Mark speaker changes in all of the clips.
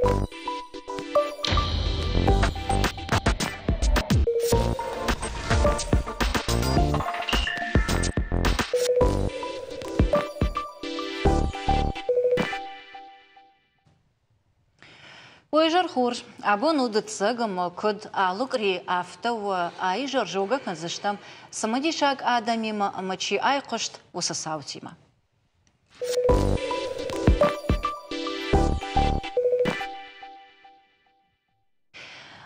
Speaker 1: ويجر خور أبو نود تساقم كد آلوكري أفتو أيجر جوجا كنزشتم سمدي شاق آدمي ما أمتشي أي قشت وسساوتي ما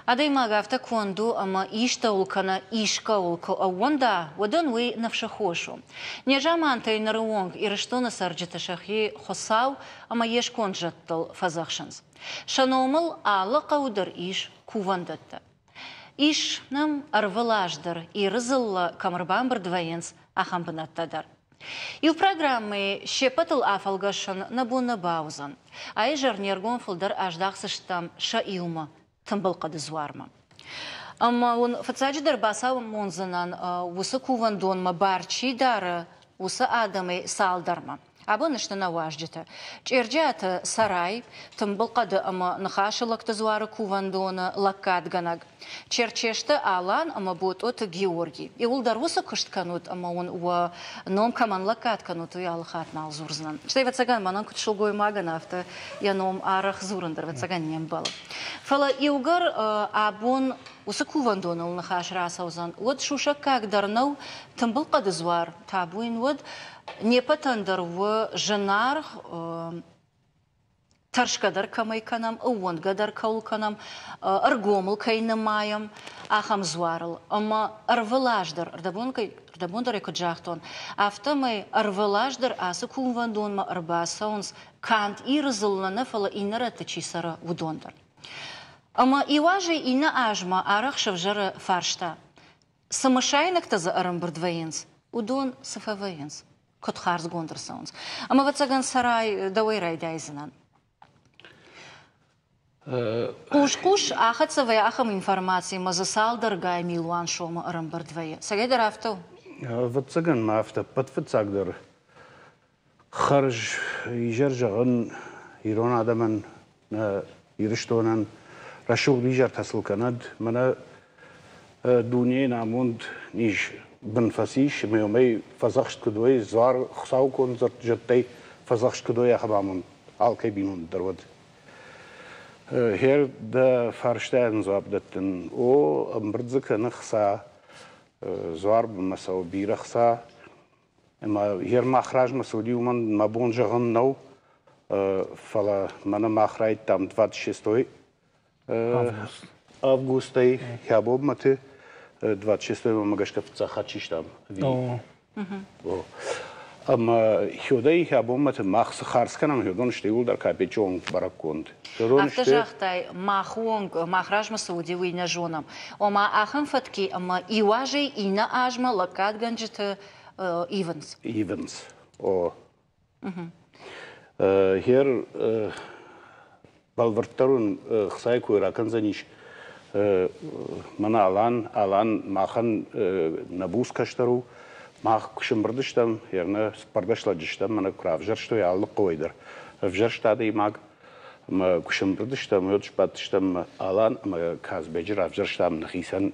Speaker 1: أدي ما قافتا كوندو أما إيشتا ولكنا إيشكا ولكو أوندا ودن وي نفشخوشو نيجاما أنتي نروونغ إرشتونا سرجتا شخي خصاو أما يشكون جتل فزاخشنز شانومل آلا قودر إيش كوواندتا إيش نم أرвалаждыр إرزل камырбан бирдвоенс ахамбынаттадар. И в программе «Щепатл афалгашан набуна баузан», а и жарнергон фулдар аждахсыштам шаилма, тамбалкады зварма. Ама он фацадждар басау монзанан усы кувандонма барчи дара усы адамы салдарма. Абонышты наваждыта. Черджата сарай, тамбалкады ама нахашылакты звары кувандона лаккадганаг. Черчешты алан ама бут от Георгий. И улдар усы кыштканут ама он уа ном каман лаккадканут и алхатнал зурзнан. Что и вацаган манан кутшылгой маган авто я ном арах зурандыр вацаган нем бал. Фала иугар абон усы кувандона нахаш расаузан. Вот шуша как дарнау тамбалкады звар табуин вот не патандар в жанар таршкадар камайканам, уонгадар каулканам, аргомл кайнамаям, ахам зварл, ама арвалаждар, ардабундар экоджахтон, автомай арвалаждар асы кумвандон ма арбасаунс кант ирзылна нефала инарата чисара удондар. Ама иважи ина ажма арахшав жара фаршта. Самашайнакта за арамбардваенс, удон сафаваенс. Кот харз гондерсонс. Ама вацаган сарай дауэрай дайзанан. Куш ахацавай ахам информации мазасал даргай милуан шома арамбардвае. Сагайдар авту?
Speaker 2: Вацаган мафта подфацагдар. Харж ижар жаган ирон адаман ириштонан рашуг лижар тасылканад мана дуния намунд ниж بنفسيش ميومي فزخش كدوي زار خساو كون زرت جتاي فزخش كدوي أخبامون عالكي بيمون درود هير دا فارشتاين زابدتن او امبرزك نخسا زوار بمساو بيرخسا اما هير مخراج مسودي ومن مبون جغن نو فلا منا مخراج там 26 августай хябоб мате 26 магашка цахачиш там. Ама хёдай хябомат махс харсканам хёдон штеул дар капечон бараконд.
Speaker 1: Автожахтай махонг махражма саудиви на жонам. Ома ахам фатки ама иважей ина ажма лакат ганджит Иванс.
Speaker 2: Иванс. О. Хер балвартарун хсай куиракан заниш. Мана алан махан набус каштару мах кушимбырдыштам ерна спардашладыштам мана кравжар что я аллы койдыр вжар штады маг ма кушимбырдыштам йодш батыштам алан ма казбежир авжар штам нахисан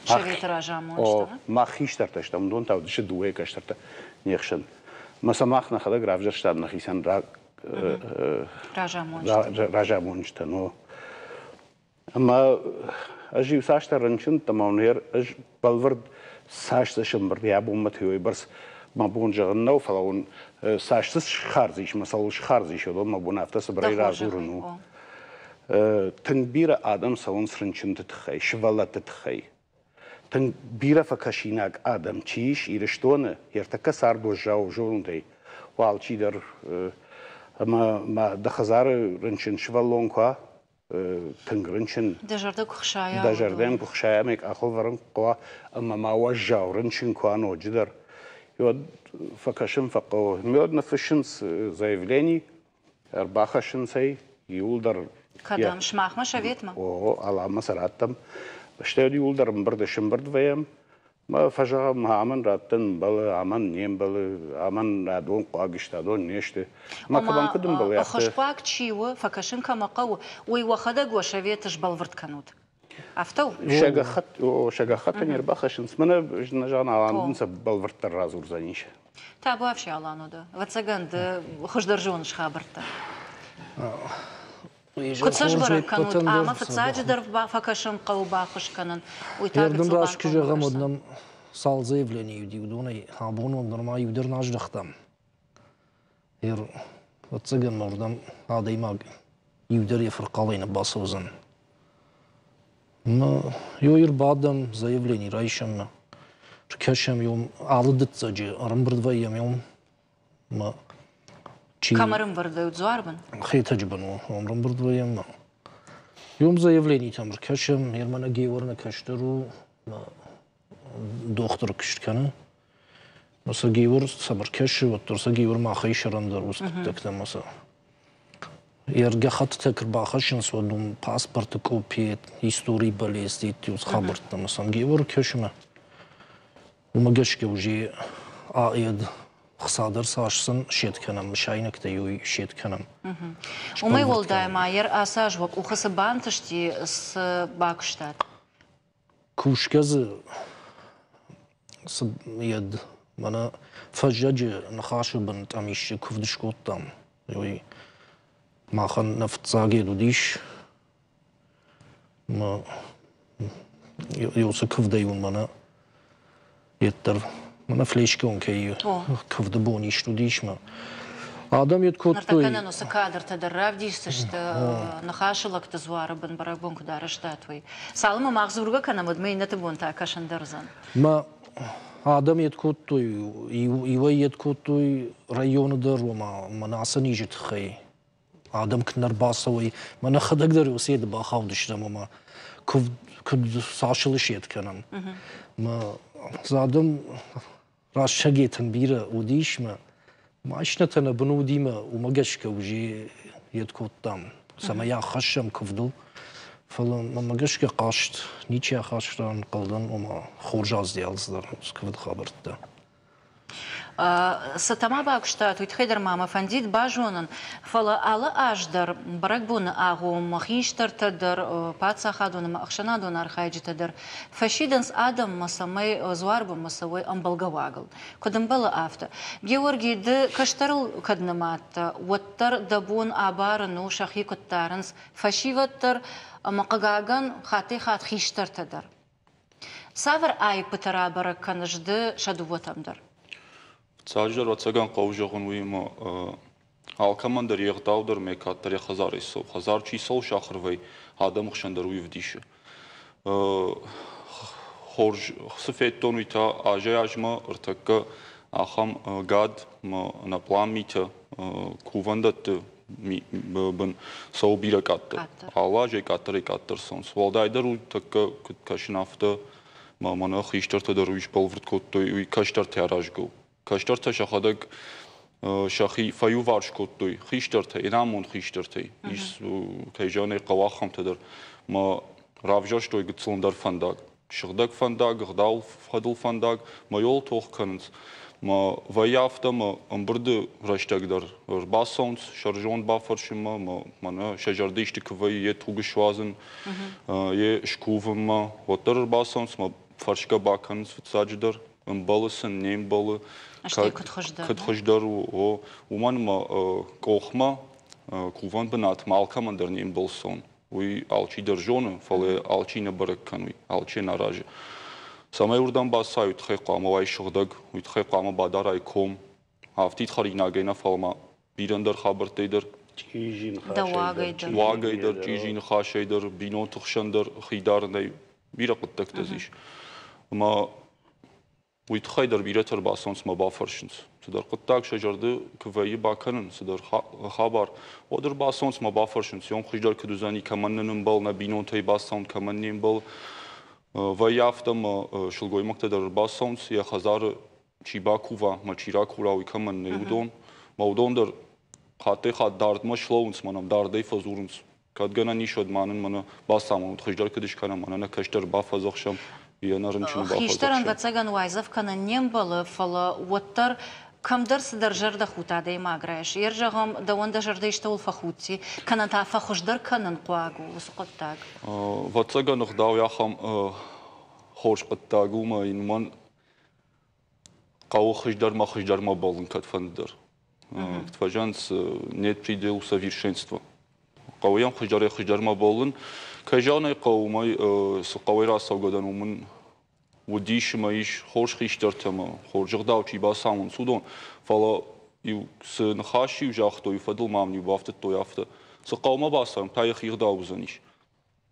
Speaker 1: о
Speaker 2: махиштарташтам дон тавдышы дуэ каштарта нехшен масамах нахада гравжар штам нахисан ражамончта но Ама ажив сашта ранчин тамаунер аж балвард сашта шамбар я бумат хой барс мабун жагнау фалаун сашта шхарзиш масал шхарзиш одо мабун афта сабрай разурну танбира адам саун сранчин тхай швалат тхай танбира факашинак адам чиш ирештона ертака сарбо жау жондай валчидар ама дахазар ранчин швалонка تنقرنشن دجردن كخشايا ميك أخو ورن قوا أما ما وجاو رنشن كوانو جدر يود فكشن فقو ميود نفشنس заявлений أربعة سي يولدر
Speaker 1: كدام شماخ ما شويت ما
Speaker 2: أو على مسارات تم بشتري يولدر مبردشن برد ويم ما فجأة ما عمن راتن بله عمن نيم بله عمن رادون قاقش تادون نيشته ما كمان كدم بله
Speaker 1: أخش قاق تشيوه فكشن كما قو ويوخدق وشويتش بالورد كنود أفتو
Speaker 2: شجاخت نيربخش نسمنا نجانا عندنا سب بالورد الرازور زنيش
Speaker 1: تابو أفشي على نودا وتسجند خش درجونش خابرته كنت سجبر كنود أما فتساعد درب فكشن قو باخش كنن
Speaker 3: ويتاقد راش كجا غمودنا صال заявление юдиудуны абоном норма юдер наш дахтам ер وتسجن مردم هذا يماج يقدر يفرق علينا باصوزن ما يوير بعدم заявление رايشنا ركشم يوم عدد تسجي أرمبرد ويا يوم ما
Speaker 1: كامرم برده وزواربن
Speaker 3: خي تجبنو أرمبرد ويا ما يوم заявление تمر كشم يرمنا جيورنا كشترو ما دكتور كشتكنا مثلا جيور صبر كش وترسا جيور ما خيش رندر وستكتنا مثلا يرجع خط تكر باخشن سودوم باسبورت كوبي هيستوري باليستيت يوز خبرت مثلا جيور كشمه وما جش كوجي عايد خصادر ساشسن شيت كنم مشاينك تيوي شيت كنم
Speaker 1: وما يقول دائما ير أساج وق وخسبان تشتي س باكشتات
Speaker 3: كوشكز صب يد مانا فجج نخاش بنت أميش كفدش قطام يوي ما خن نفط ساقي دوديش ما يوصل كفديون مانا يتر مانا فليش كون كي كفد بونيش دوديش ما آدم يتكوت توي
Speaker 1: نرتكنا نص كادر تدرب ديستشت نخاش لك تزوار بن برا بون كدارش تاتوي سالما مغزورغا كنا مدمي نتبون تاكشن درزن
Speaker 3: ما آدم يتكوت توي يوي يتكوت توي ريون در وما مناسني جت خي آدم كنر باصوي ما ناخد أقدر يوسيد باخاودش ما كد ساشل شيت كنم ما زادم راش شقي تنبيره وديش ما عشنا تنا بنودي ما وما جش كوجي يتكوت تام سما يا خشم كفدو فلان ما جش كقاشت نيتشي خاشتان قلدن وما خورجاز ديالزدر كفد خبرته
Speaker 1: ستما باكشتات ويتخيدر ماما فنديد باجونن فلا على أجدر بركبون أغو مخيشتر تدر باتسا خادون ما أخشنا دون أرخايج تدر فشيدنس آدم مسمي زوارب مسوي أمبلغواغل كدن بلا آفتا بيورجي د كشترل كدنمات وتر دبون آبارنو شخي كتارنس فشيوتر مقاقاقن خاتي خات خيشتر تدر سافر آي بترا بركنجد شدوتم در
Speaker 4: Цаждер вацаган қаужағын уйма алкамандар еғдаудар мекаттар яхазар исов. Хазар чисол шахрвай адам хшандар уйвдиши. Хорж сфеттон уйта ажаяжма ртакка ахам гад на пламита кувандат бен саубира каттар. Алла же каттар каттар сон. Свалдайдар уйтакка кашнафта мана хиштарта даруиш балврт коттой уй каштар теаражгу. كاشترته شخادق شخي فيو وارش كوتوي خيشترته إنامون خيشترته إيش كيجاني قواخم تدر ما رافجاش توي قتصون در فندق شخدق فندق غدال فدل فندق ما يول توخ كنت ما ويافته ما أمبرد رشتق در باسونس شرجون بافرشما ما منا شجرديش تكوي يتوغش وازن يشكوفم ما وتر باسونس ما فرشك باكنس فتساجدر أمبالسن نيم بال كتخجدر ومن ما كوخما كوفان بنات مالكا من در نيم بالسون وي алчи درجون فله алчи نبركن وي алчи ناراج سامي وردان باسا يتخيقام واي شغدق ويتخيقام باداراي كوم هافتيت خريناغينا فالما بيرندر خبرتيدر واغيدر جيجين خاشيدر بينو تخشندر خيدار ني بيرقتك تزيش ما ويتخيدر بيرتر باسونس ما بافرشنس سدر قطاق شجرده كوي باكنن سدر خبر ودر باسونس ما بافرشنس يوم خجدر كدوزاني كمنن بال نبينون تي باسون كمنن بال ويافتم شلغوي مقتدر باسونس يا خزار چيباكووا ما چيراكوراوي كمن نيودون مودون در خاطي خاط دارد ما شلونس منم داردي فزورنس كدغنا نيشود مانن منا باسامون خجدر كدش كنم انا كشتر بافزخشم янарынчын
Speaker 1: Хиштаран вацаган вайзов кана нембалы фала уаттар камдар сидар жарда хута дейма аграеш. Ержагам да онда жарда иштаул фахути, канан та фахушдар канан қуагу, усуқаттаг.
Speaker 4: Вацаганах дау яхам хошқаттагу ма инман қау хиждар ма болын катфандыр. Тважанс нет предела совершенства. Қауян хиждар ма болын, кайжанай қау май қауайра саугадан умын Удиш маиш хош хиштартама, хоржгдау чи ба самун судон, фала ю с нахаши жахто ю фадл мамни бафта то яфта. С қаума басам та яхирдау заниш.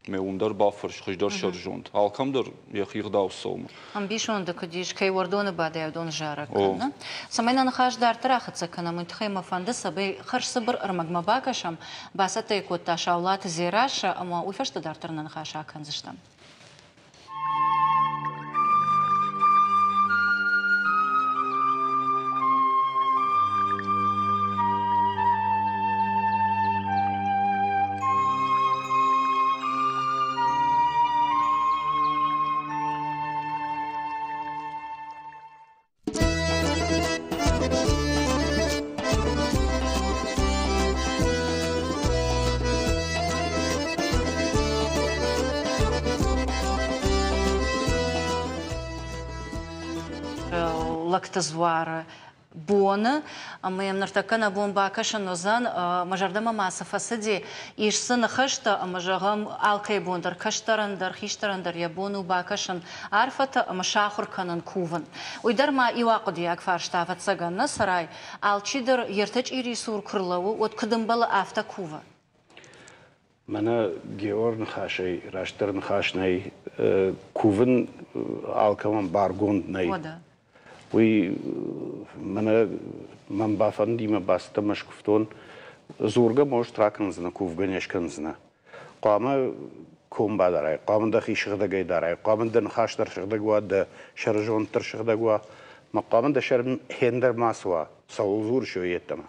Speaker 4: Ме ундар бафарш хиждар шаржонд. Алкамдар яхирдау сома.
Speaker 1: Амбишон да кадиш кай вардоны бадая дон жара кана. Самайна нахаждар трахатса кана мунтхайма фанда сабай харш сабыр армагма бакашам, басата икота шаулат зираша, ама уйфашта дартарна нахаша канзыштам. Лактозвара бона, а мы им нартакана бомба кашанозан, мажардама масса фасади, и сын хашта, а мажагам алкай бондар, каштарандар, хиштарандар, ябону бакашан, арфата, а машахур канан куван. Уйдарма ивакудияк фарштава цагана сарай, алчидер ертач ирисур курлаву, от кадамбала афта кува.
Speaker 2: Мана георн хашей, раштерн хашней, куван алкаман баргонд ней. وی من بافندی ما باسته مشکفتون زورگا موش تراکن زنا کوفگنیش کن زنا قام کوم بداره قام دخی شغدگی داره قام دن خاش در شغدگوا د شرجون تر شغدگوا ما قام د شرن هندر ماسوا سوزور شویتما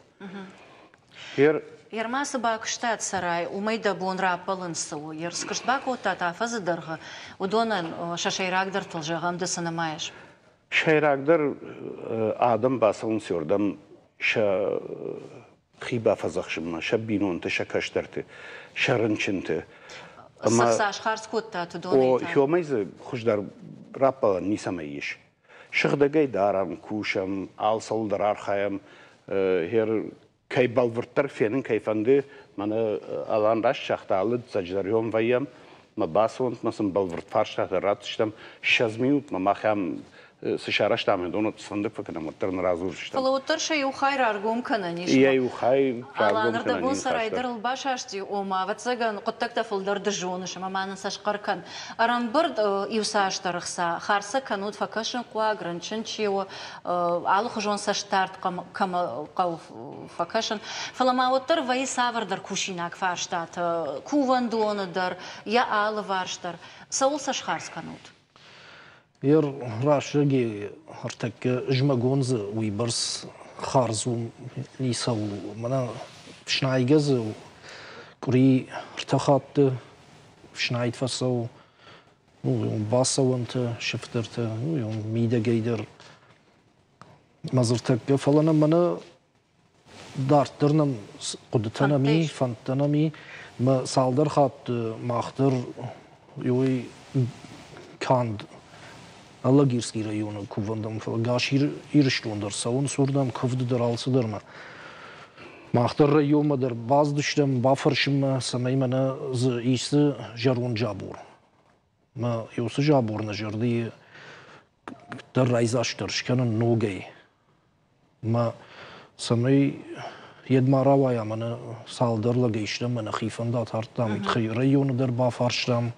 Speaker 1: Ярмаса бакштат сарай, умайда бон рапалын сау. Ярскашт баку тата фазы дырга. Удонан шашайрагдар тылжагам да санамаеш.
Speaker 2: Шайрагдar adam basılın sordam şa xiba fazakşımna şa binonte şa kaştartı şarınçıntı
Speaker 1: ama saşxarskutta tudonita
Speaker 2: o hyomayzı xoşdar rapala nisamayış şıgdagay daram kuşam al saldır arxayam her kay balvırtlar fenin kayfandı mana alan raş şaxtalı zacdarıyorum vayam ma basont masın balvırt farşta ratıştam 6 minut ma maxam سشارش تامه دونو صندوق فکر نمودر نرازور شد.
Speaker 1: فلوتر شیو خیر ارگوم کنه نیست.
Speaker 2: یه خیر
Speaker 1: الان رد بون سرای در الباش هستی اوما و تزگن قطعت تفل در دجونش ما ننساش قرکن. اران برد یوساش ترخصا خارسه کنود فکشن قوا گرنچن چیو آل خجون سشتارت کم قو فکشن. فلما وتر وی ساور در کوشینک فارشتات کوون دون در یا آل وارشتر سول سش خارس کنود.
Speaker 3: Ер рашыги артак жмагонзы уйбарс харзу нисау мана шнайгазы кури артахатты шнайт фасау басауанты шифтерты мидагейдер мазыртак фалана мана дартырнам кудтанами фантанами ма салдар хатты махтыр юй канд Аллагирский район кувандам гашир ирштундер савун сурдам кувддер алсыдырма махтар районмадыр баз düştüm бафаршым самаймана исы жарун жабур ма юсы жабурна жерди der райзаштыр шканын ногей ма самай едмаравая мана салдырла гейштым мана хифанда тартам итхи райондер бафарштам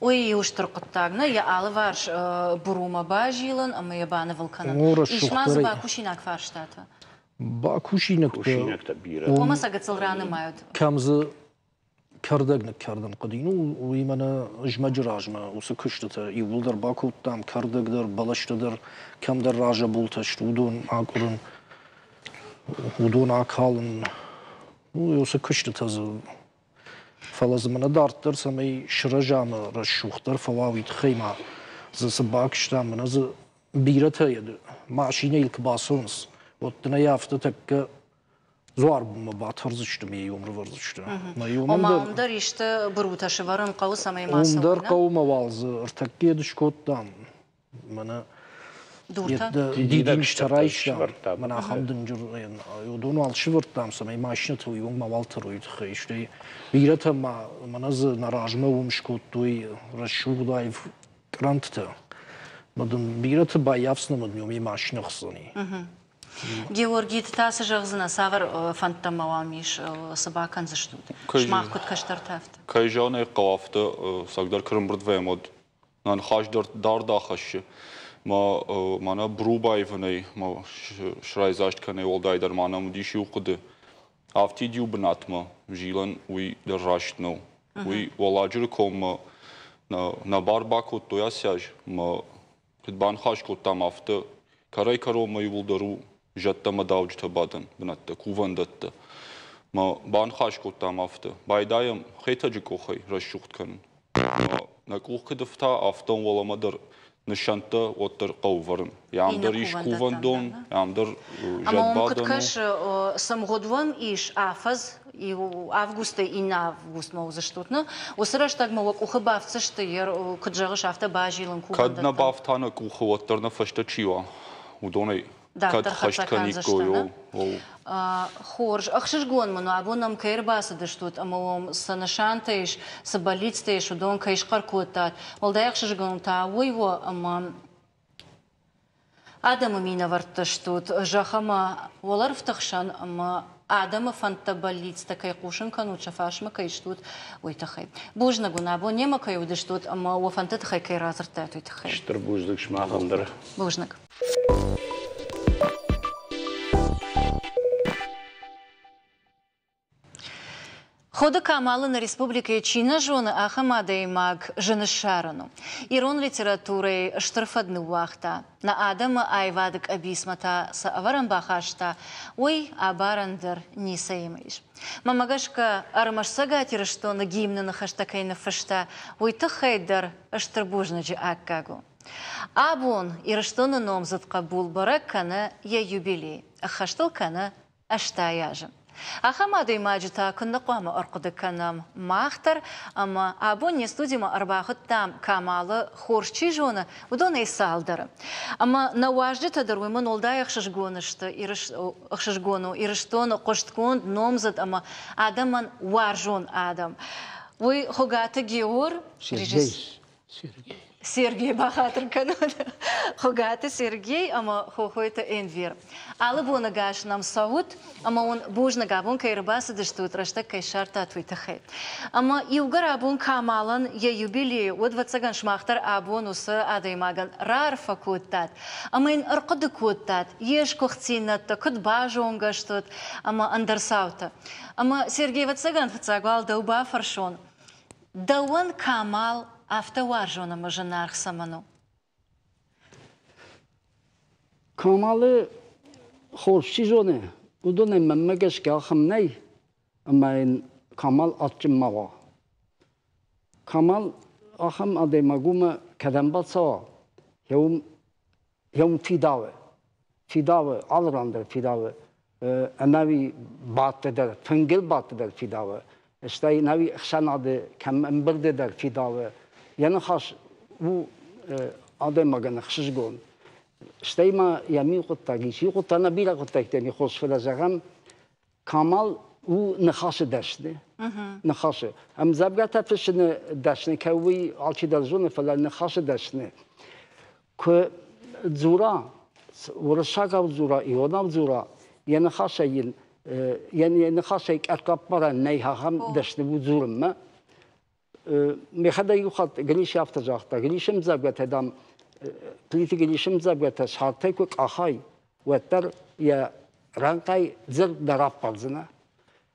Speaker 1: Ой, юштыр қыттағына, я алы варш бұрума ба жилын, ама я баны вылқанын. Ишмазы ба кушинак фарштаты?
Speaker 3: Ба кушинакта
Speaker 2: бира.
Speaker 1: Омаса гацылраны мают?
Speaker 3: Камзы кардагнак кардан қадину, уй мана жмаджы ражма, усы күштіті. Иулдар ба көттам, кардагдар, балаштыдар, камдар ража бұлташты, удон акурын, удон акалын, усы күштітазы. فلازمنا دارتر سمي شرجام رشوختر فواويت خيمة ز سباكشتا من ز بيرتها يد ماشيني الكباسونس وتنا يافتتك زوار بمبات هرزشت مي يوم رفرزشت ما يوم
Speaker 1: وما أمدر يشت بروتا شفرن قو سمي ما سوينا
Speaker 3: أمدر قو موالز ارتكي دشكوت دام منا
Speaker 1: دورتا
Speaker 3: ديدين اشترايش دام منا خمدن جر يودون وال شفرت دام سمي ماشينة توي يوم موالتر ويتخي اشتي بيرتها ما منا ز نراجمه ومشكوت توي رشوق دايف كرانتتا مدن بيرتها بايافسنا مدن يومي ماشينة خصني
Speaker 1: Георгий, тас жагзына савар фантам мавамиш собакан заштуд. Шмах кут каштартафт.
Speaker 4: Кайжаны кавафты сагдар кырымбырд вемод. Нан хаждар дардахаш. Мана брубайвны, ма шрайзашт кане олдайдар мана мудиши уқды. Афти дюбнатма жилан уи дражтно. Уи валаджыр ком на барбаку тоясяж ма кытбан хашкут там афты. Карай каро ма юлдару جت ما داوجت بادن بنت کوون دت ما بان خاش کوتام افته بایدایم خیت جکو خی رشوخت کن نکوخ کدفتا افتون ولا مدر نشانت وتر قوورن یام در ایش کوون دون یام در جت بادن
Speaker 1: كش سمغدوان إيش عفز августа и на август мол заштутно усраш так мол ухабавца штыр кджагыш авто бажилын куван
Speaker 4: кадна бавтана куховаттерна фашта чива удоны كاد خشكني كويو
Speaker 1: خورج أخشش جون منو أبونم كير باس دشتوت أما سنشانتيش سباليتيش ودون كيش قرقوتات والدا أخشش جون تاويو أما آدم مينا ورتشتوت جاخما ولرف تخشان أما آدم فانتباليت تكاي قوشن كانوا تشافاش ما كيشتوت ويتخي بوجنا جون أبو نيما كيو دشتوت أما وفانت تخي كي رازرتات ويتخي
Speaker 2: شتر بوجدك شما خندر
Speaker 1: بوجنك Хода Камала на Республике Чина жены Ахамада Маг жены Шарану. Ирон литературой штрафадны вахта. На Адама айвадык абисмата са аваран бахашта. Ой, абарандер не саимаиш. Мамагашка армашсага тирашто на гимна на хаштакай на фашта. Ой, тахайдар аштрабужнаджи аккагу. Абун ираштона номзат кабул бараккана я юбилей. Ахашталкана аштаяжа. Ахамада имаджита куннақвама арқудаканам махтар, ама абонне студима арбахыт там камалы хорчи жона удон эйсалдары. Ама наваждита даруйман олдай ахшашгонышты, ахшашгону, ирыштону қоштконд номзат, ама адаман варжон адам. Вы хогата Геор? Сергей Бахатр канада. Хогата Сергей, ама хохойта Энвир. Алы буна гаш нам саут, ама он бужна габун кайрбаса даштут рашта кайшарта атвитахай. Ама иугар абун камалан я юбилей, вот вацаган шмахтар абун уса адаймаган рарфа куттат. Ама ин арқады куттат, еш кухцинатта, кут бажон гаштут, ама андарсаута. Ама Сергей вацаган вацагвал дауба фаршон. Дауан камал автоваржона мажанарх саману.
Speaker 5: Kamalı hoşçu zone. Udun emmemme geç gahım ney. Ama kamal atçım mava. Kamal aham ademaguma kadem batsa. Yom fidave. Fidave alrandır fidave. Enavi battı der. Fengil battı der fidave. İşte navi ihsan adı kem emberde der fidave. Yani has bu ademagan xşgon. Stema yami qottagisi qottana bila qottagtani khosfala zagam kamal u nakhas dashne nakhas am zabgata fishne dashne kawi alchi dalzone fala nakhas dashne ko zura ورشاق زورا ایونا زورا یعنی خاصین یعنی نخاسه کارکپارا نیها هم داشته بود زورم ما میخواد یوخات گلیش یافت جاخته گلیشم زبط دام پلیتی گلیشم زبط شرطی که آخای و تر یا رنگای زرد دراب پرزنه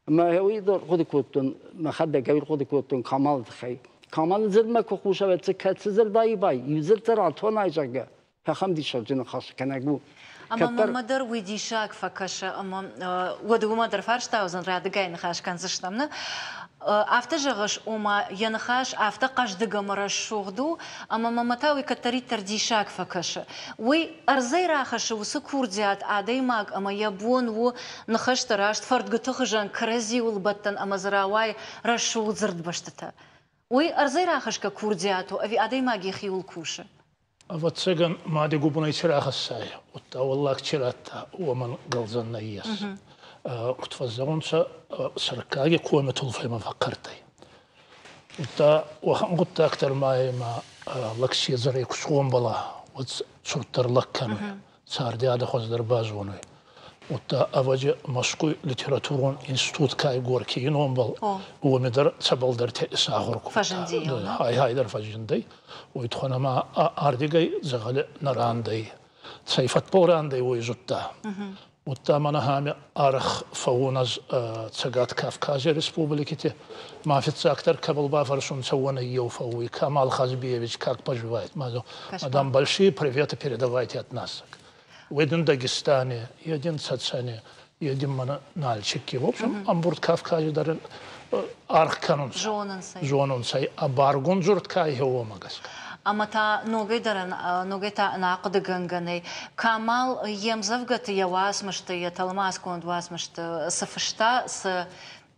Speaker 5: ما هوی دور خود کودتون میخواد گویر خود کودتون کامل خی کامل زرد ما کوخوشه و تکت زرد دایی بای یزرد تر آتون ایجاگه هم دیشال جن خاص کنگو
Speaker 1: أما مدر ويديشاك فكش أما ودو مدر فرشتا وزن راد جاي نخاش كان زشتمنا автожагаш ома янахаш авто каждого марашугду, ама маматауи катари тардишак факаша. Уй арзай рахаша усы курдиат адаймаг ама ябон у нахаш тарашт фард гатухажан крази улбаттан ама зарауай рашуг зардбаштата. Уй арзай рахашка курдиату ави адаймаг яхи улкуша.
Speaker 6: Вот цыган мади губуной чирахасай. Вот Аллах чирата уман галзан наес. كتفزعونسا سركاجي قومة الفيلم فكرتي وتا وحنقطة أكتر ما لكسي زري كسوم بلا وتصرتر لك كانوا صار دي هذا خوز دربازوني وتا أوجه مسكوي لتراتورون إنستوت كاي غوركي ينوم بل هو مدر تبل در تأساغركو
Speaker 1: فجندي
Speaker 6: هاي در فجندي ويدخونا ما أردقي زغل نراندي سيفت بوراندي ويزوتا وتامنا هامي أرخ فونز تسقط كافكازي ريسبوبليكتي ما في تساكتر قبل بافرسون سوونا يوفوي كمال خازبيевич как поживает мадам большие приветы передавайте от нас в Дагестане един Цацане един мана нальчики в общем амбурт Кавказе дар арх канун жонун сай абаргун журт кай хеомагас
Speaker 1: أمتا نوغيتا ناقد غنغني كمال يمزفغت يواس مشت يتلماس كوند واس مشت سفشتا س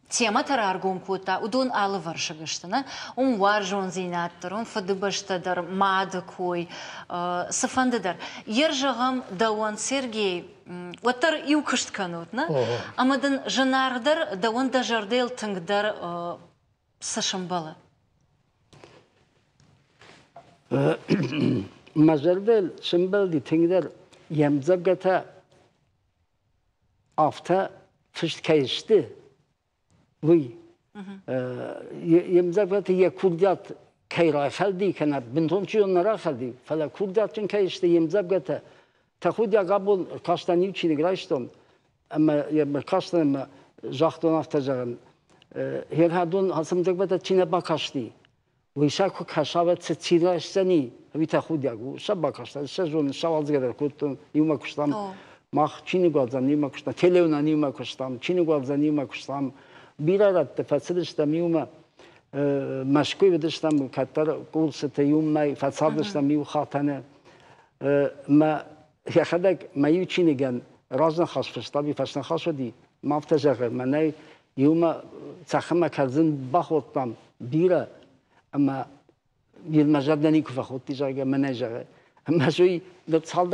Speaker 1: تيما ترارغون كوتا ودون آل ورشغشتنا وارجون زيناتر فدبشت در ماد كوي سفند در يرجغم دوان سيرجي وتر يوكشت كانوتنا أما دن جناردر دوان دجرديل تنقدر سشمبالا
Speaker 5: مزردل سمبل دی تنگدر یمزگتا آفتا فشت کیسته وی یمزگتا یک کردیات کیرای خلدی کنار بنتونچی اونرا خلدی فلا کردیاتن کیسته یمزگتا تخود یا قبول کاستانیو چی نگرایستم اما یم کاستان زاختون افتازن هر هادون هستمزگتا چینه باکاشتی ويشاكو كشابة تسيرة السني بتاخد ياقو شبا كشتا سجون شوال زغير كنت يوم كشتام ما چيني قالزان يوم كشتام تليونا يوم كشتام چيني قالزان يوم كشتام بيرارات فسدشتام يوم مشكوي بدشتام كتر قولست يوم ناي فسادشتام يوم خاطنه ما يخدك ما يو چيني جن رازن خاص فستابي فسن خاص ودي ما افتجر مناي يوم تخمه كرزن باخوتام بيرا اما المجردنی که فخوتی جاگه منجره اما شوی دچال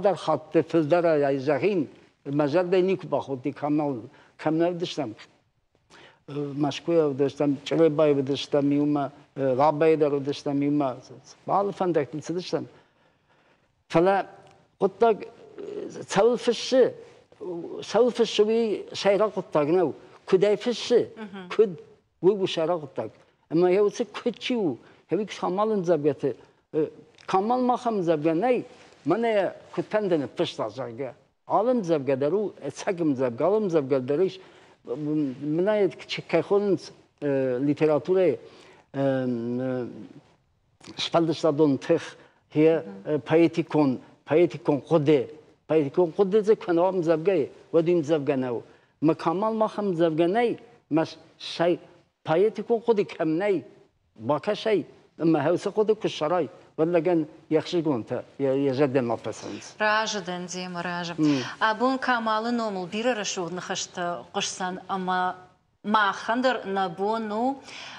Speaker 5: در خط فلدر یا زخین المجردنی که فخوتی کامل داشتم مشکوی داشتم چربای داشتم میوم رابای در داشتم میوم بالا فندق داشتم فلا قطع سالفش شوی شیرا قطع نو کدای فش کد وی شیرا قطع اما هیوسه کچیو هیوک کامالن زبگته کامال ماخم زبگنی منه کتندن فشتا زرگه عالم زبگدرو اتساقم زبگ عالم زبگدریش منه که خونس لیتراتوره شپالدشتادون تخ هی پایتیکون قده زکن عالم زبگه ودیم زبگناو ما کامال ماخم زبگنی مش شی پایتیکون خودی کم نی باکه شی اما هوسه خودی کشرای ولی گن یخشگون تا یجد نفسند.
Speaker 1: راجدن زیم راجب. ابون کامال نومل بیره رشود نخشت قشسان اما ما خندر نبونو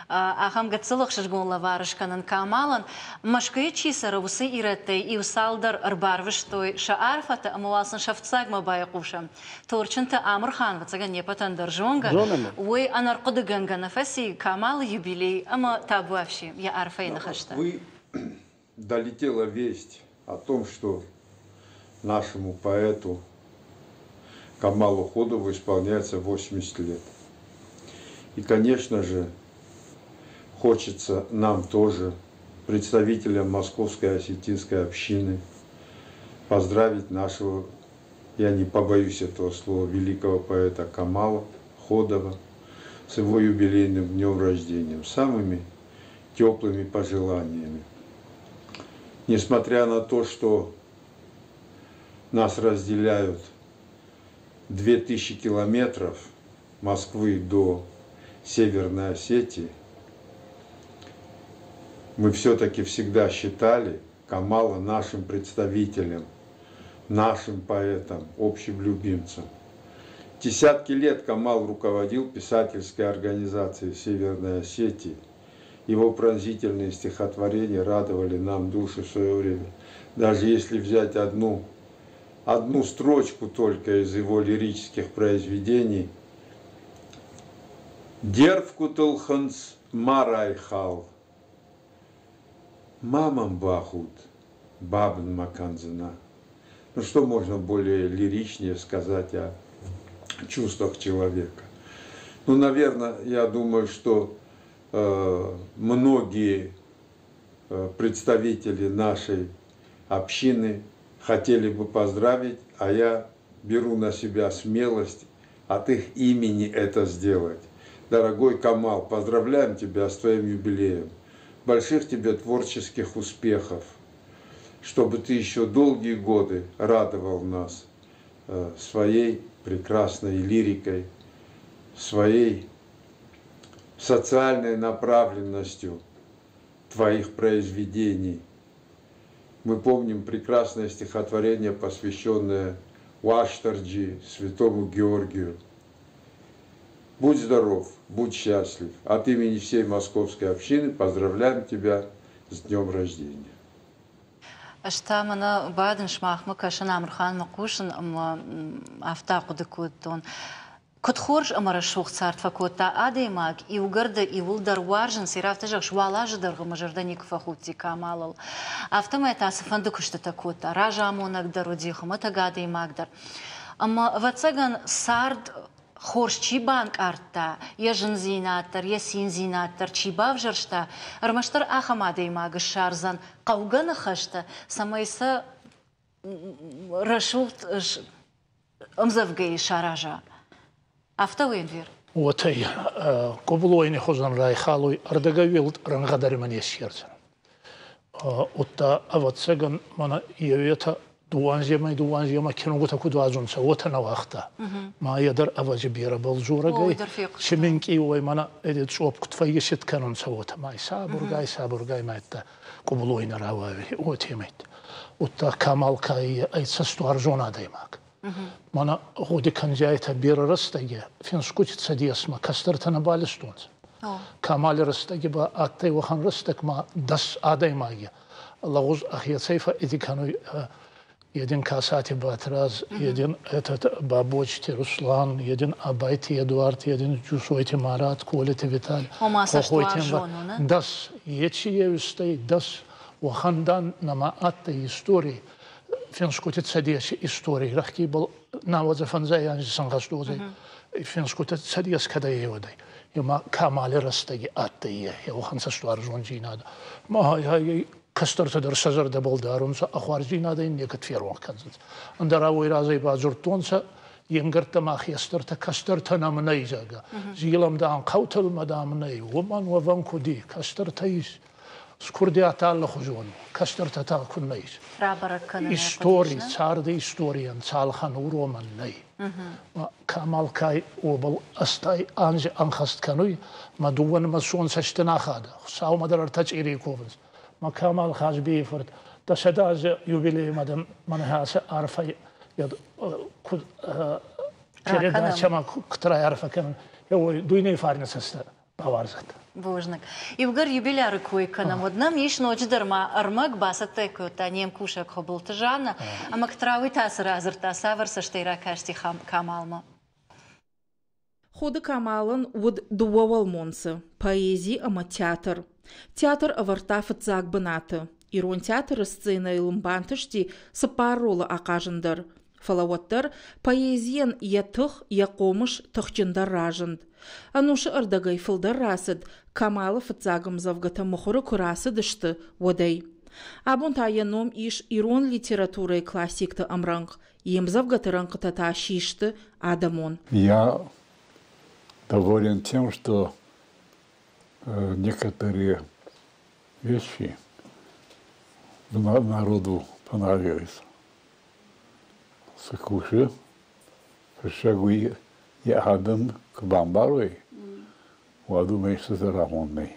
Speaker 1: اهم گتسلخ شجگون لوارش کنن کامالن مشکوی چی سر وسی ایرتی ایوسالدر ارباروشتوی شعرفت اما واسن شفتساق ما بایقوشم تورچنت امر خان وتسگن یپتن در جونگا وی انرقد گنگا نفسی کامال юбилей اما табуавши я арфей нахашта.
Speaker 7: Вы долетела весть о том, что нашему поэту Камалу Ходову исполняется 80 лет. И, конечно же, хочется нам тоже, представителям Московской осетинской общины, поздравить нашего, я не побоюсь этого слова, великого поэта Камала Ходова с его юбилейным днем рождения, самыми теплыми пожеланиями. Несмотря на то, что нас разделяют 2000 километров Москвы до Северной Осетии, мы все-таки всегда считали Камала нашим представителем, нашим поэтом, общим любимцем. Десятки лет Камал руководил писательской организацией Северной Осетии. Его пронзительные стихотворения радовали нам души в свое время. Даже если взять одну строчку только из его лирических произведений. Дерв кутылханс марайхал, мамам бахут, бабн маканзина. Ну что можно более лиричнее сказать о чувствах человека? Ну, наверное, я думаю, что многие представители нашей общины хотели бы поздравить, а я беру на себя смелость от их имени это сделать. Дорогой Камал, поздравляем тебя с твоим юбилеем. Больших тебе творческих успехов, чтобы ты еще долгие годы радовал нас своей прекрасной лирикой, своей социальной направленностью твоих произведений. Мы помним прекрасное стихотворение, посвященное Уаштарджи, святому Георгию. Будь здоров, будь счастлив. От имени всей московской общины поздравляем тебя с днем рождения.
Speaker 1: Аштамана бадын шмахмы кашын Амырхан Макушин афтақу декуттон. Котхорж амара шух цартфа кота адеймаг и угарды и вулдар варжин сирафтажак швалажы даргы мажарданик фахути Камалал. Автома это асыфанды куштата кота. Ража амонак дару дихым, это гадеймагдар. Ама вацаган сард хорш чибанк артта, ежин зинаттар, ясин зинаттар, чибав жаршта, армаштар ахамадеймагы шарзан, қауганы хашта, самайса рашулт ымзавгей шаража. Автоуенвер.
Speaker 6: Отай, кублойни хозан райхалуй, ардагавилт рангадари манесьерзан. Отта аватсаган мана иевета дуанзема киногута кудуазунца, ота навахта. Ма ядар авазибира балзурагай, шиминки уай мана эдет шопку твоесет канунца ота. Май сабургай майта кублойни равави, отемет. Отта Камалкай айтсасту арзона даймак. Мана ходи канжайта бира растаги, финскути цадиасма, кастартана балистунц. Камали растаги ба аттай вахан растак ма дас адаймаги. Лагуз ахьяцайфа эдикану един Касати Батраз, един этот Бабочти Руслан, един Абайти Эдуард, един Джусойти Марат, Колити Виталь. Дас ечиевистай, дас вахандан нама аттай истории. Финскути цадиаси истории. Рахки был наводza фанзаян сангастузай. Финскути цадиас кадаеводай. Юма Камали растаги аттай. Я ваханса стуаржон джинада. Ма кастарта дар сазар да болдарунса ахваржинада иннекат ферван канзанс. Андаравой разай базуртонса ينقرت ما خيسترت كسترت أنا منيجا زيلم دان قوتل مدام ني ومن وفنكو دي كسترتيش سكردي أتال خجون كسترت تاكل نيش إستوري صار دي إستوريان صالحان ورومان ني كمال كاي وبل أستاي أنج أنخست كانوي ما دوان مسون سشتنا خادا ساو مدر تجيري كوبنس ما كمال خاج بيفرد تشداز يوبيلي مدام من هاسه عرفي يد كود كده شما كترا يعرف كمان هو دويني فارنس است باورزت
Speaker 1: بوجنك يبقر يبيلار كوي كنا مدنا ميش نوج درما أرمق باسطة كوتا نيم كوشك خبلت جانا أما كتراوي تاسر أزرتا سافر سشتيرا كاشتي كامالما
Speaker 8: Ходы Камалын уд дуавал монсы, поэзии ама театр. Театр авартафыт загбынаты. Ирон театр сцена илымбантышти сапарола акажындар. Фалаваттар поэзиян ятых якомыш тахчындар ражынд. Анушы ырдагай фылдар расыд, Камалы фыцагым завгата мухуры курасыдышты водай. Абун таяном иш ирон литературой классикты амранг, ем завгата ранката ташишты адамон.
Speaker 9: Я доволен тем, что некоторые вещи народу понравились. Сакуши, шагуи я адам к бамбаруй. وأدوم يستزرعوني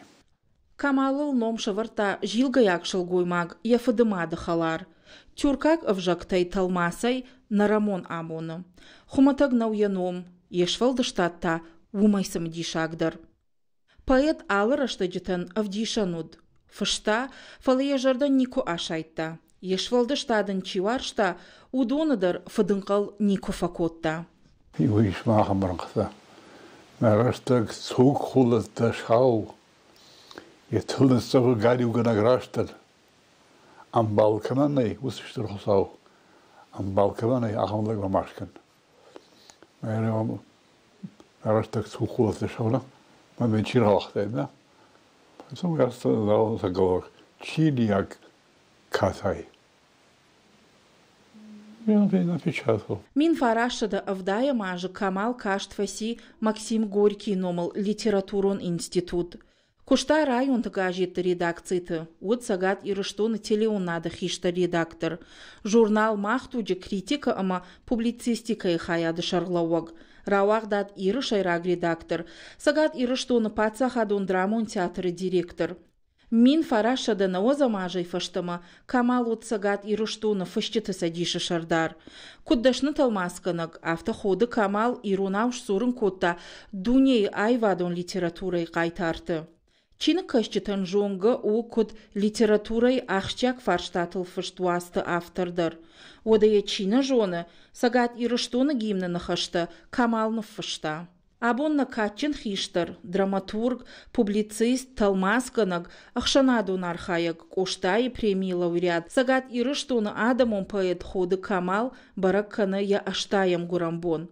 Speaker 8: Камалыл ном шаварта жилгаяк шылгоймаг яфыдымады халар. Тюркак авжактай талмасай нарамон амоны. Хуматаг науяном, ешвалды штатта умайсам дишагдар. Поэт алыр аштаджитан авдишануд. Фышта фалыя жардан нико ашайтта. Ешвалды штадын чиваршта удоныдар фыдынқал нико факотта.
Speaker 9: يويش معهم مرقصة نرشتك سوق خلص تشاو يتهون السفر قاري وقنا قراشتر أم بالكماني وسشتر خصاو أم بالكماني أخم لك وماشكن يعني نرشتك سوق خلص تشاونا ما بنشير هالخطينا فسوق يرستر داو سقلوك تشيلياك كاثاي
Speaker 8: Мин фарашада авдая мажы Камал каштфаси Максим Горький номал литературон институт. Кушта район тагажит редакцийты. Вот сагат ирыштоны телеонада хишта редактор. Журнал махтуджи критика ама публицистика и хаяды шарлауаг. Рауагдат ирышайраг редактор. Сагат ирыштоны пацахадон драмон театры директор. Мин фарашада на озамажай фаштама Камал от сагат ирыштоны фашчыты садиши шардар. Куддашны талмасканак автоходы Камал ирунауш сурын котта дуней айвадон литературай қайтарты. Чины кашчытан жонга о код литературай ахчак фарштатыл фаштуасты автордар. Одая чины жоны сагат ирыштоны гимны нахашта Камалны фашта. Абонна катчин хиштар, драматург, публицист, талмасканак, ахшанадун архаяк, коштай премии лауреат. Сагат ирыштоны адамон поэт ходы Камал баракканы я аштаям гурамбон.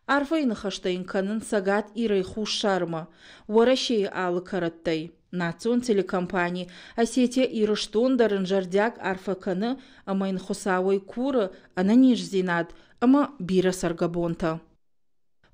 Speaker 8: Арфайны хаштайын канын сагат ирай хушарма, варашей алы караттай. Национ телекомпании Осетия ирыштон дарын жардяк арфаканы амайн хосавой куры ана ниш зинат, ама бира саргабонта.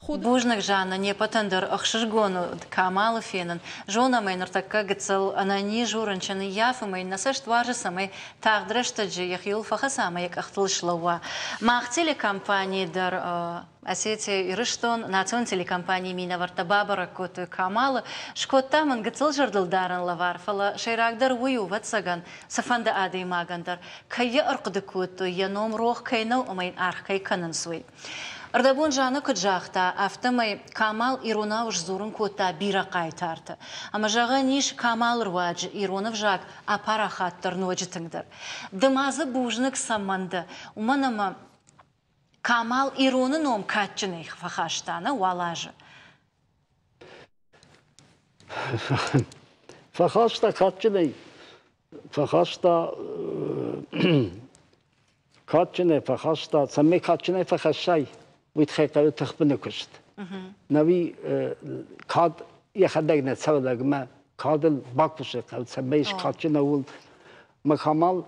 Speaker 1: Бужнак Жанна не патендер ахшишгону Камалы фенен. Жона мейнер такка гцел анани журанчаны яфы мейн насаш тваржы самай тагдраштаджи яхил фахасамай як ахтылшлауа. Мах телекомпании дар Осетия ирыштон национ телекомпании мина вартабабара коты Камалы шкоттамын гцел жардылдарын лавар фала шайрагдар ую ватсаган сафанда адый магандар. Кайя арқыды коту яном рох кайнау амайн арх кай канын суй. Ардабон жаны күджақта автомай Камал иронауш зурын кота бира қайтарты. Ама жағы ниш Камал руаджы иронов жақ апарахаттыр нөджітіңдір. Дымазы бужнық саманды. Уманама Камал иронын ом катчыны фахаштаны валажы.
Speaker 5: Фахашта катчыны. Фахашта... Катчыны, фахашта... Самай катчыны фахашай. ويتخيل تخبنا كشت نبي كاد يخدعنا سوى ما كاد الباكوش قال سميش كاتشنا وول مكمل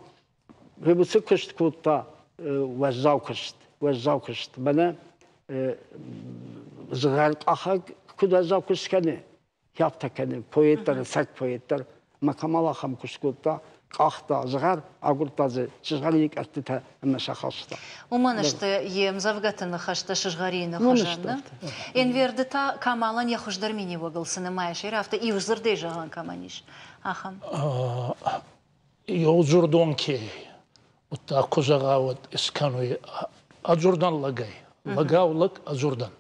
Speaker 5: هو بس كشت كوتا وزاو كشت بنا زغال أخاك كود وزاو كشت كني يابتا كني بويتر سك بويتر مكمل أخام كشت كوتا أختا زغار أقول تازه شغاليك أرتها المشاخصة.
Speaker 1: ومنشت يم زوجتنا خشت شغارين خشنا. إن وردتا كمالن يخش درميني وقل سنما يشير أفتا يوزر ديجان كمانيش. أخم.
Speaker 6: يوزر دونكي. وتأكو زغاوت إسكانوي أجردان لقاو لك أجردان.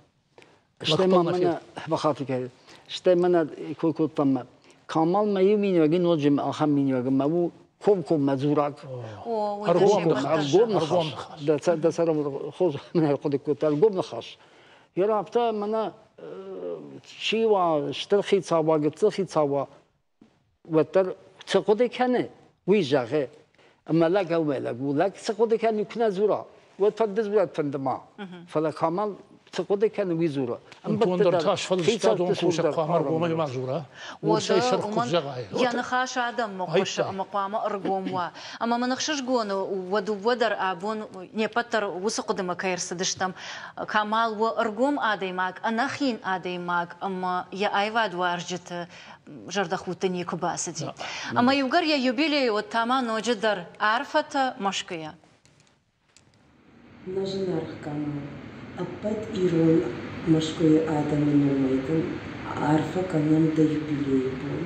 Speaker 5: اشتما منا بخاطرك اشتما يكون تم كمال ما يمين وجين وجم أخم مين وجم أبو كم مزورك أرقام ده صار خوز من هالقد كنت أرقام خاص يرابطه منا شيوا اشترخي تصابا قتلخي تصابا وتر تقدي كنه ويجاه أما لا قوي لا قول لك تقدي كان يكون زورا وتفدز ولا تفندما فلا كمال تقدي كان ويزورا
Speaker 6: أنتم درتاش فلسطين خوش قامر قومي مزورا وشيء شرق الجغاية
Speaker 1: يعني خاش عدم مقش مقام أرقام أما ما نخشش جونه ودر أبون نبتر وسقدم كيرس دشتم كمال وأرقام عديمك أنا خين عديمك أما يا أيواد وارجت جرد خوتني كباسدي أما يوجر يا يبيلي والتمام نوجدر عرفت مشكية
Speaker 10: نجنر كمان أبد إيرون مشكوي آدم نوميدن арфа канам да юбилей был.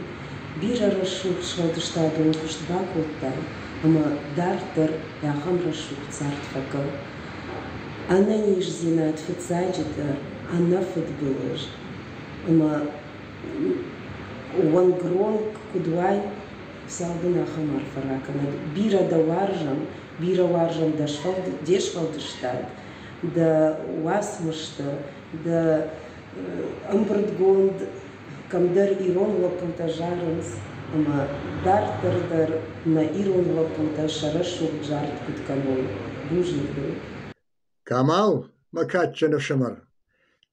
Speaker 10: Бира расшук швалдыштадын куштбак оттай, ама дартер яхам расшук цартфака. Она ниж зинат фицаджитер, она футболож. Ама уан гронк кудвай салдына хамар фаракана. Бира да варжам да дешвалдыштад, да уасмышта, да амбрдгонд, камдар ирон лапунта жарынс, ама дартардар на ирон лапунта шарашук жарт куткалой, бужникой.
Speaker 11: Камал макатчанов шамар.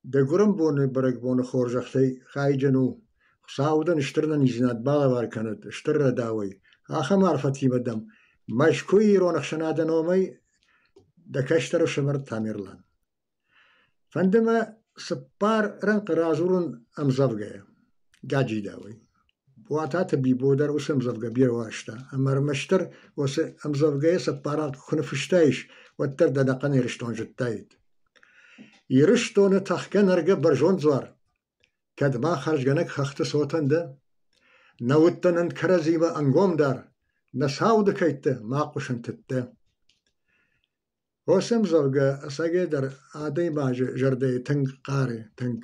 Speaker 11: Да гурам боны барак боны хоржахтай хайджану. Саудан штырнан изнат балавар канат, штырра давай. Ахамар фатимадам. Машкуй ирон ахшанадан омай, да каштару шамар тамирлан. Фандама саппар ранк разурун амзавгая. Гаджи давай. Буатата би бодар ус амзавга бирвашта. Амар маштар ус амзавгая саппарат кунафштайш. وتر دا دقن يرشتون جتايد يرشتون تحكن ارجع برجون زوار كد ما خرج جنك خخت صوتن ده نوتن ان كرزيبا انقوم دار نساو دكيت ما قشن تت وسم زوجة اساجي در عادي باج جردي تنك قاري تنك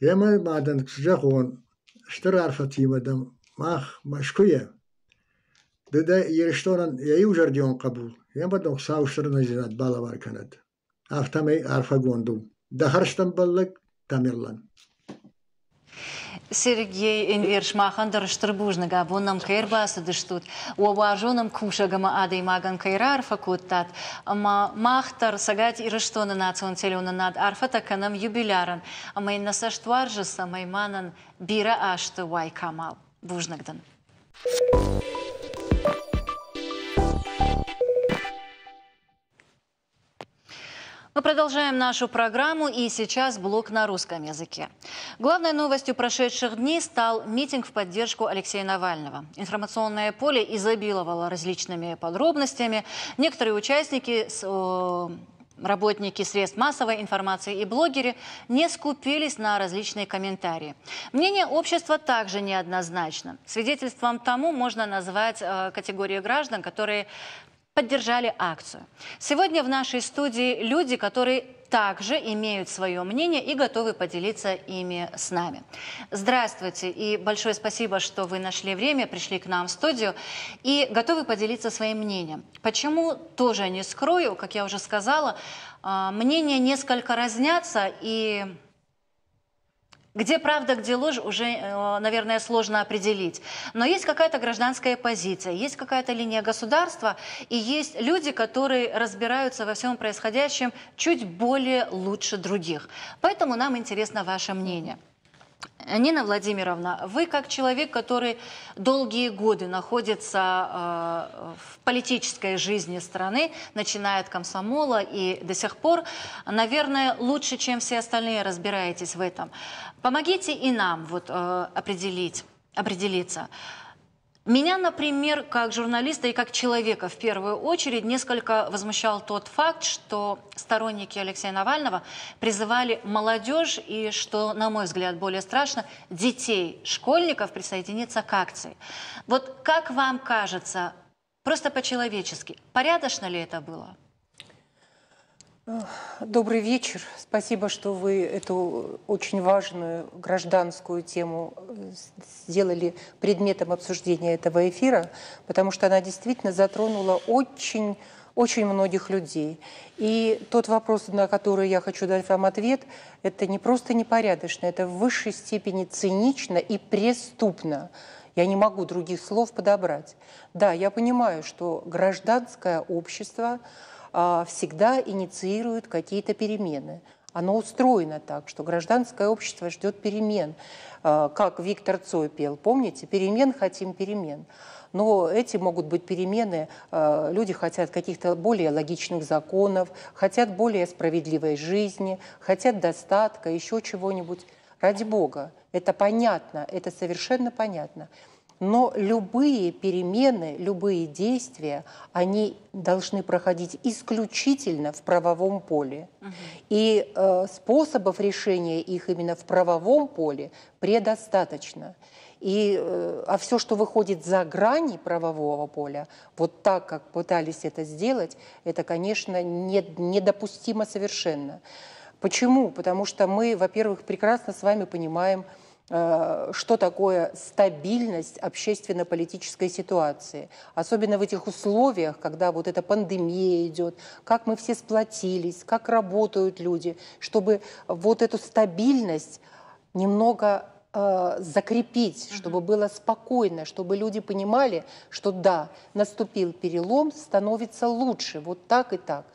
Speaker 11: يما بعدن سجاخون اشتر عرفتي مدام ماخ مشكوية ده يرشتون يايو جرديون قبول يا بدو ساوشترنا زينات بالوار كند افتمي عرفا гонду да харштам баллак тамерлан
Speaker 1: Сергей Энверш махан дырыштырбужныга боннам кайрбасы дыштут уаважоном кушагама адей маган кайра арфа куттат ама махтар сагать ирыштоны национ целюны над арфа таканам юбиляран ама инна саштваржыса майманан бира ашты вай камал бужнагдан. Мы продолжаем нашу программу, и сейчас блок на русском языке. Главной новостью прошедших дней стал митинг в поддержку Алексея Навального. Информационное поле изобиловало различными подробностями. Некоторые участники, работники средств массовой информации и блогеры не скупились на различные комментарии. Мнение общества также неоднозначно. Свидетельством тому можно назвать категорию граждан, которые поддержали акцию. Сегодня в нашей студии люди, которые также имеют свое мнение и готовы поделиться ими с нами. Здравствуйте и большое спасибо, что вы нашли время, пришли к нам в студию и готовы поделиться своим мнением. Почему, тоже не скрою, как я уже сказала, мнения несколько разнятся, и где правда, где ложь, уже, наверное, сложно определить. Но есть какая-то гражданская позиция, есть какая-то линия государства, и есть люди, которые разбираются во всем происходящем чуть более лучше других. Поэтому нам интересно ваше мнение. Нина Владимировна, вы как человек, который долгие годы находится в политической жизни страны, начиная от комсомола и до сих пор, наверное, лучше, чем все остальные разбираетесь в этом. Помогите и нам вот, определиться. Меня, например, как журналиста и как человека в первую очередь несколько возмущал тот факт, что сторонники Алексея Навального призывали молодежь и, что, на мой взгляд, более страшно, детей, школьников присоединиться к акции. Вот как вам кажется, просто по-человечески, порядочно ли это было?
Speaker 12: Добрый вечер. Спасибо, что вы эту очень важную гражданскую тему сделали предметом обсуждения этого эфира, потому что она действительно затронула очень многих людей. И тот вопрос, на который я хочу дать вам ответ, это не просто непорядочно, это в высшей степени цинично и преступно. Я не могу других слов подобрать. Да, я понимаю, что гражданское общество всегда инициирует какие-то перемены. Оно устроено так, что гражданское общество ждет перемен. Как Виктор Цой пел, помните? «Перемен хотим перемен». Но эти могут быть перемены, люди хотят каких-то более логичных законов, хотят более справедливой жизни, хотят достатка, еще чего-нибудь. Ради Бога, это понятно, это совершенно понятно. Но любые перемены, любые действия, они должны проходить исключительно в правовом поле. И способов решения их именно в правовом поле предостаточно. А все, что выходит за грани правового поля, вот так, как пытались это сделать, это, конечно, недопустимо совершенно. Почему? Потому что мы, во-первых, прекрасно с вами понимаем, что такое стабильность общественно-политической ситуации. Особенно в этих условиях, когда вот эта пандемия идет, как мы все сплотились, как работают люди, чтобы вот эту стабильность немного закрепить, чтобы было спокойно, чтобы люди понимали, что да, наступил перелом, становится лучше, вот так и так.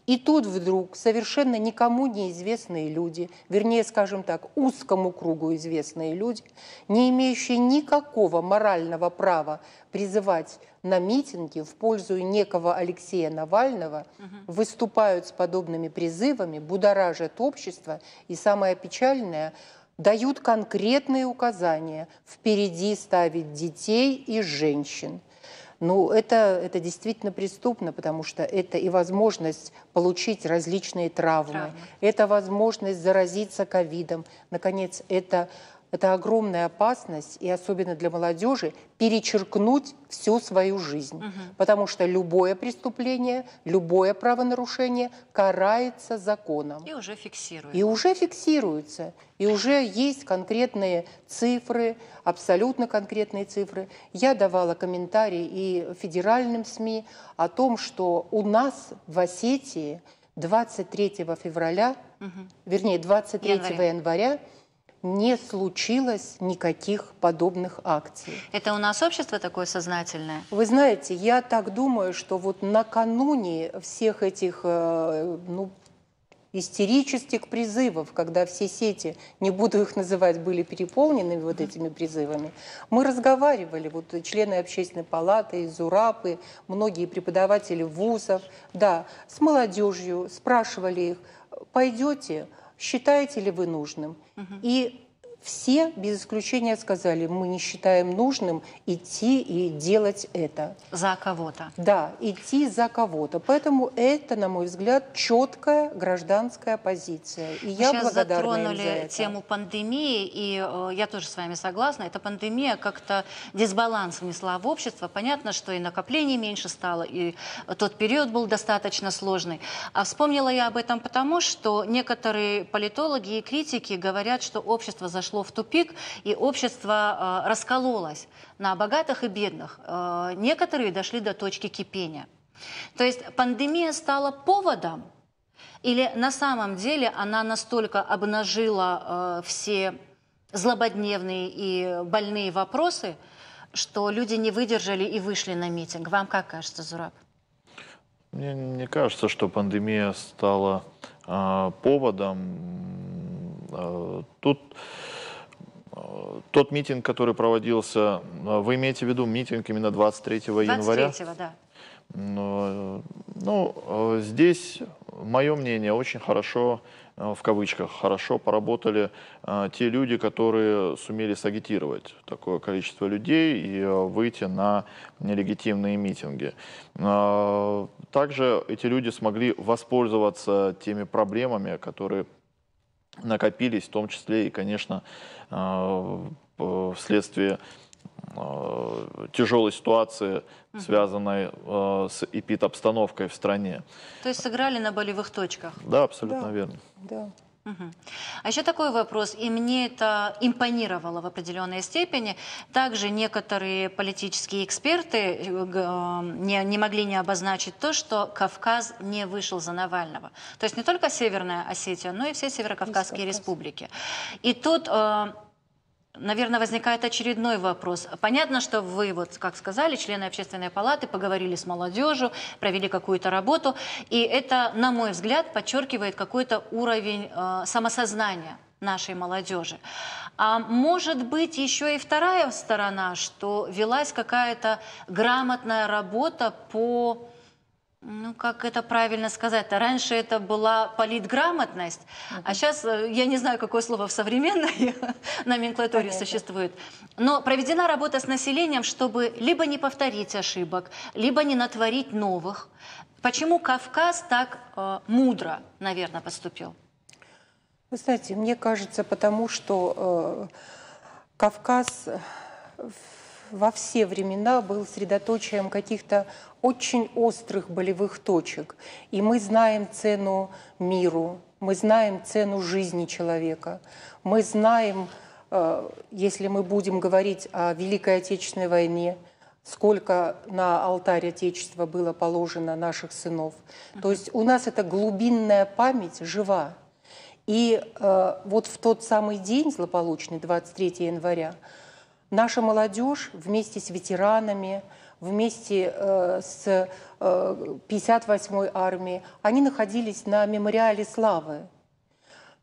Speaker 12: И тут вдруг совершенно никому неизвестные люди, вернее, скажем так, узкому кругу известные люди, не имеющие никакого морального права призывать на митинги в пользу некого Алексея Навального, выступают с подобными призывами, будоражат общество и, самое печальное, дают конкретные указания впереди ставить детей и женщин. Ну, это действительно преступно, потому что это и возможность получить различные травмы, это возможность заразиться ковидом. Наконец, это огромная опасность, и особенно для молодежи, перечеркнуть всю свою жизнь. Потому что любое преступление, любое правонарушение карается законом.
Speaker 1: И уже фиксируется.
Speaker 12: И уже фиксируется. И уже есть конкретные цифры, абсолютно конкретные цифры. Я давала комментарии и федеральным СМИ о том, что у нас в Осетии 23 февраля, вернее, 23 января не случилось никаких подобных акций.
Speaker 1: Это у нас общество такое сознательное?
Speaker 12: Вы знаете, я так думаю, что вот накануне всех этих истерических призывов, когда все сети, не буду их называть, были переполнены вот этими призывами, мы разговаривали, вот члены общественной палаты, ЗУРАПы, многие преподаватели вузов, да, с молодежью, спрашивали их, пойдете, считаете ли вы нужным? И все, без исключения, сказали, мы не считаем нужным идти и делать это.
Speaker 1: За кого-то.
Speaker 12: Да, идти за кого-то. Поэтому это, на мой взгляд, четкая гражданская позиция. И я благодарна им за это.
Speaker 1: Сейчас затронули тему пандемии, и я тоже с вами согласна. Эта пандемия как-то дисбаланс внесла в общество. Понятно, что и накоплений меньше стало, и тот период был достаточно сложный. А вспомнила я об этом потому, что некоторые политологи и критики говорят, что общество зашло в тупик, и общество раскололось на богатых и бедных. Некоторые дошли до точки кипения. То есть пандемия стала поводом, или на самом деле она настолько обнажила все злободневные и больные вопросы, что люди не выдержали и вышли на митинг? Вам как кажется, Зураб?
Speaker 13: Мне не кажется, что пандемия стала поводом. Тут тот митинг, который проводился, вы имеете в виду митинг именно 23 января?
Speaker 1: 23-го, да.
Speaker 13: Ну, здесь, мое мнение, очень хорошо, в кавычках, хорошо поработали те люди, которые сумели сагитировать такое количество людей и выйти на нелегитимные митинги. Также эти люди смогли воспользоваться теми проблемами, которые накопились, в том числе и, конечно, вследствие тяжелой ситуации, связанной с эпидобстановкой в стране.
Speaker 1: То есть сыграли на болевых точках?
Speaker 13: Да, абсолютно верно.
Speaker 12: Да.
Speaker 1: А еще такой вопрос, и мне это импонировало в определенной степени. Также некоторые политические эксперты не могли не обозначить то, что Кавказ не вышел за Навального. То есть не только Северная Осетия, но и все северокавказские республики. И тут, наверное, возникает очередной вопрос. Понятно, что вы, вот как сказали, члены общественной палаты, поговорили с молодежью, провели какую-то работу, и это, на мой взгляд, подчеркивает какой-то уровень самосознания нашей молодежи. А может быть еще и вторая сторона, что велась какая-то грамотная работа по Ну, как это правильно сказать-то? Раньше это была политграмотность, а сейчас, я не знаю, какое слово в современной номенклатуре существует, но проведена работа с населением, чтобы либо не повторить ошибок, либо не натворить новых. Почему Кавказ так мудро, наверное, поступил?
Speaker 12: Вы знаете, мне кажется, потому что Кавказ во все времена был средоточием каких-то очень острых болевых точек. И мы знаем цену миру, мы знаем цену жизни человека, мы знаем, если мы будем говорить о Великой Отечественной войне, сколько на алтарь Отечества было положено наших сынов. То есть у нас эта глубинная память жива. И вот в тот самый день злополучный, 23 января, наша молодежь вместе с ветеранами, вместе с 58-й армией, они находились на мемориале славы.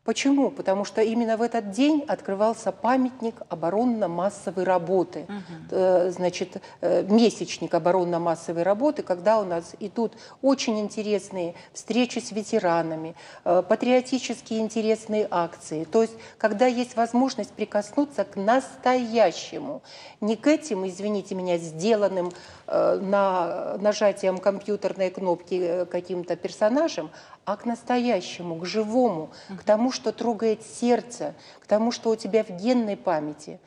Speaker 12: Почему? Потому что именно в этот день открывался памятник оборонно-массовой работы, значит, месячник оборонно-массовой работы, когда у нас идут очень интересные встречи с ветеранами, патриотические интересные акции. То есть, когда есть возможность прикоснуться к настоящему, не к этим, извините меня, сделанным на нажатием компьютерной кнопки каким-то персонажем, а к настоящему, к живому, к тому, что трогает сердце, к тому, что у тебя в генной памяти.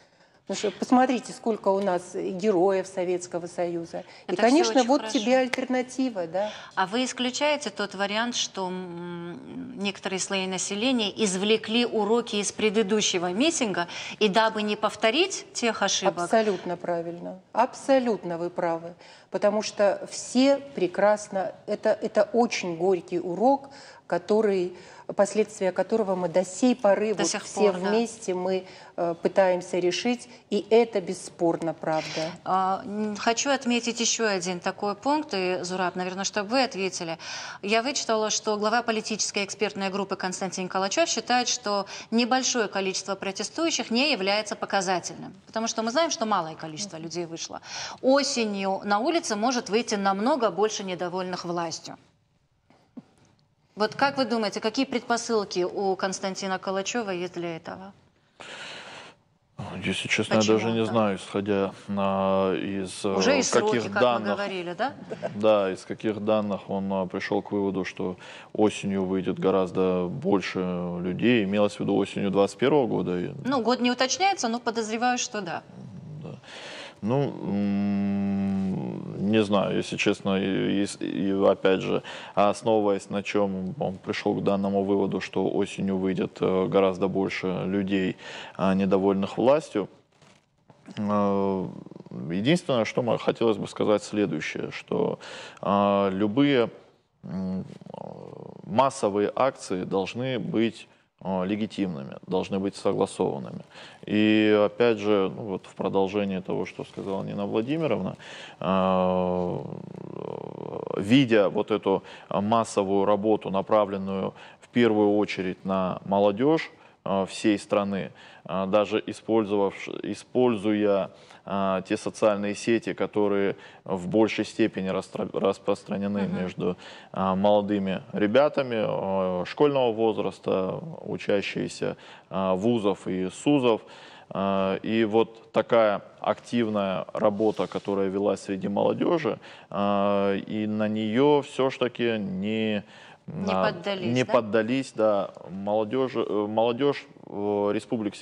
Speaker 12: Потому что посмотрите, сколько у нас героев Советского Союза. Это и, конечно, вот хорошо. Тебе альтернатива. Да?
Speaker 1: А вы исключаете тот вариант, что некоторые слои населения извлекли уроки из предыдущего митинга, и дабы не повторить тех ошибок?
Speaker 12: Абсолютно правильно. Абсолютно вы правы. Потому что все прекрасно... Это очень горький урок, последствия которого мы до сей поры вот все вместе мы пытаемся решить, и это бесспорно правда.
Speaker 1: Хочу отметить еще один такой пункт, и, Зураб, наверное, чтобы вы ответили. Я вычитала, что глава политической экспертной группы Константин Калачев считает, что небольшое количество протестующих не является показательным, потому что мы знаем, что малое количество людей вышло. Осенью на улице может выйти намного больше недовольных властью. Вот как вы думаете, какие предпосылки у Константина Калачева есть для этого?
Speaker 13: Если честно, почему? Я даже не знаю, исходя из
Speaker 1: уже из
Speaker 13: каких
Speaker 1: сроки,
Speaker 13: данных,
Speaker 1: как мы говорили, да?
Speaker 13: Да, из каких данных он пришел к выводу, что осенью выйдет гораздо больше людей. Имелось в виду осенью 2021 года?
Speaker 1: Ну, год не уточняется, но подозреваю, что да.
Speaker 13: Да. Ну, не знаю, если честно, и опять же, основываясь на чем он пришел к данному выводу, что осенью выйдет гораздо больше людей, недовольных властью. Единственное, что хотелось бы сказать следующее, что любые массовые акции должны быть легитимными, должны быть согласованными. И опять же, ну, вот в продолжение того, что сказала Нина Владимировна, видя вот эту массовую работу, направленную в первую очередь на молодежь всей страны, даже используя те социальные сети, которые в большей степени распространены между молодыми ребятами школьного возраста, учащиеся вузов и СУЗов. И вот такая активная работа, которая велась среди молодежи, и на нее все-таки не поддались, да, молодежь республик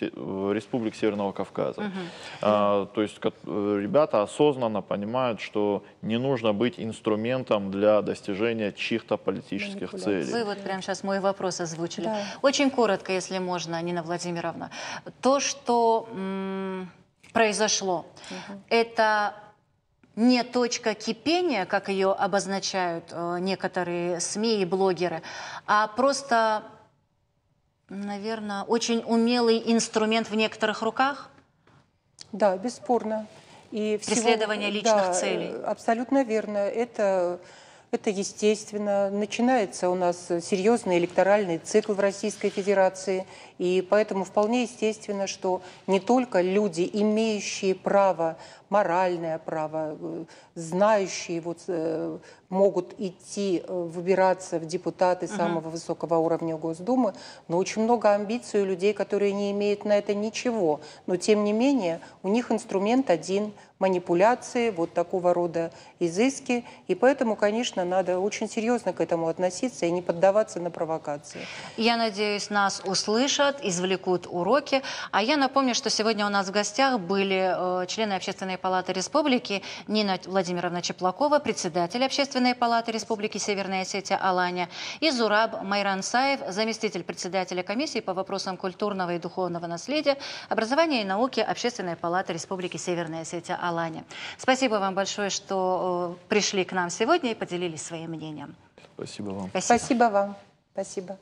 Speaker 13: Северного Кавказа. То есть ребята осознанно понимают, что не нужно быть инструментом для достижения чьих-то политических целей.
Speaker 1: Вы вот прямо сейчас мой вопрос озвучили. Да. Очень коротко, если можно, Нина Владимировна. То, что произошло, это не точка кипения, как ее обозначают некоторые СМИ и блогеры, а просто, наверное, очень умелый инструмент в некоторых руках?
Speaker 12: Да, бесспорно. И
Speaker 1: преследование личных целей.
Speaker 12: Абсолютно верно. Это Это естественно. Начинается у нас серьезный электоральный цикл в Российской Федерации. И поэтому вполне естественно, что не только люди, имеющие право, моральное право, знающие, могут идти выбираться в депутаты самого высокого уровня Госдумы, но очень много амбиций у людей, которые не имеют на это ничего. Но тем не менее у них инструмент один – манипуляции, вот такого рода изыски. И поэтому, конечно, надо очень серьезно к этому относиться и не поддаваться на провокации.
Speaker 1: Я надеюсь, нас услышат, извлекут уроки. А я напомню, что сегодня у нас в гостях были члены Общественной палаты Республики Нина Владимировна Чеплакова, председатель Общественной палаты Республики Северная Осетия Алания, и Зураб Майрансаев, заместитель председателя комиссии по вопросам культурного и духовного наследия, образования и науки Общественной палаты Республики Северная Осетия Алания. Спасибо вам большое, что пришли к нам сегодня и поделились своим мнением.
Speaker 13: Спасибо вам.
Speaker 12: Спасибо вам. Спасибо.